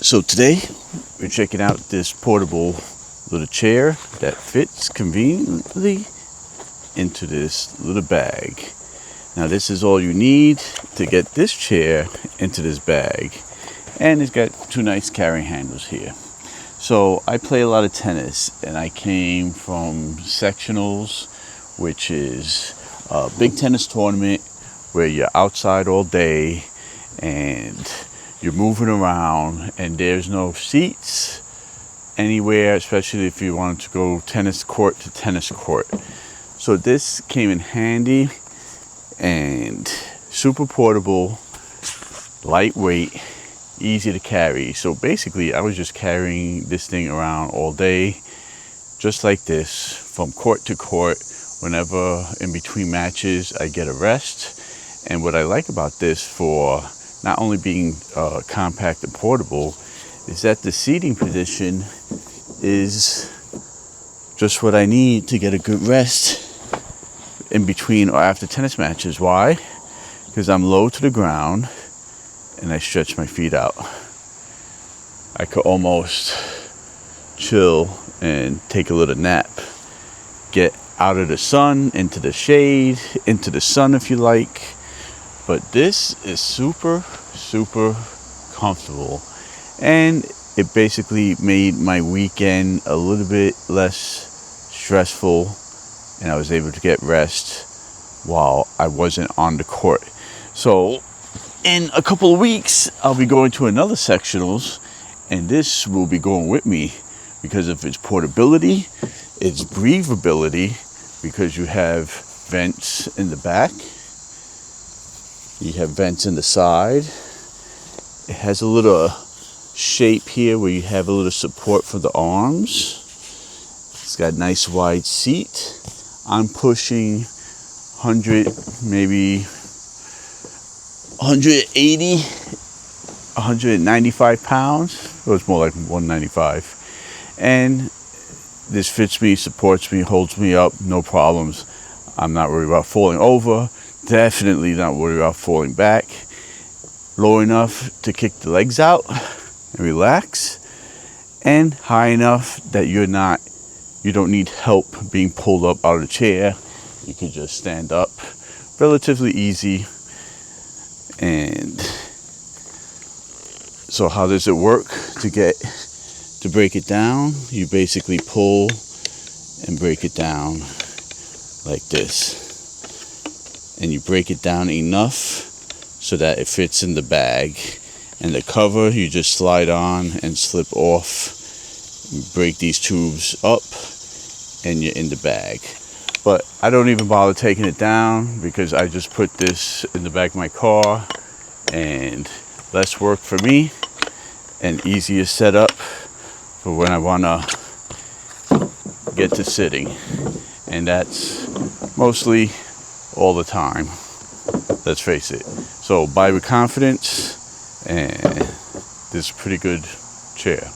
So today we're checking out this portable little chair that fits conveniently into this little bag. Now this is all you need to get this chair into this bag, and it's got two nice carrying handles here. So I play a lot of tennis, and I came from sectionals, which is a big tennis tournament where you're outside all day and you're moving around and there's no seats anywhere, especially if you wanted to go tennis court to tennis court. So this came in handy and super portable, lightweight, easy to carry. So basically I was just carrying this thing around all day, just like this, from court to court. Whenever in between matches I get a rest. And what I like about this, for not only being compact and portable, is that the seating position is just what I need to get a good rest in between or after tennis matches. Why? Because I'm low to the ground and I stretch my feet out. I could almost chill and take a little nap. Get out of the sun, into the shade, into the sun if you like. But this is super comfortable, and it basically made my weekend a little bit less stressful, and I was able to get rest while I wasn't on the court. So in a couple of weeks I'll be going to another sectionals, and this will be going with me because of its portability, its breathability, because you have vents in the back. You have vents in the side. It has a little shape here where you have a little support for the arms. It's got a nice wide seat. I'm pushing 100, maybe 180, 195 pounds. It was more like 195. And this fits me, supports me, holds me up, no problems. I'm not worried about falling over. Definitely not worried about falling back. Low enough to kick the legs out and relax, and high enough that you don't need help being pulled up out of the chair. You can just stand up, relatively easy. And so how does it work? To break it down, you basically pull and break it down like this. And you break it down enough so that it fits in the bag. And the cover you just slide on and slip off. You break these tubes up and you're in the bag. But I don't even bother taking it down because I just put this in the back of my car, and less work for me and easier setup for when I want to get to sitting. And that's mostly all the time, let's face it. So buy with confidence, and this is a pretty good chair.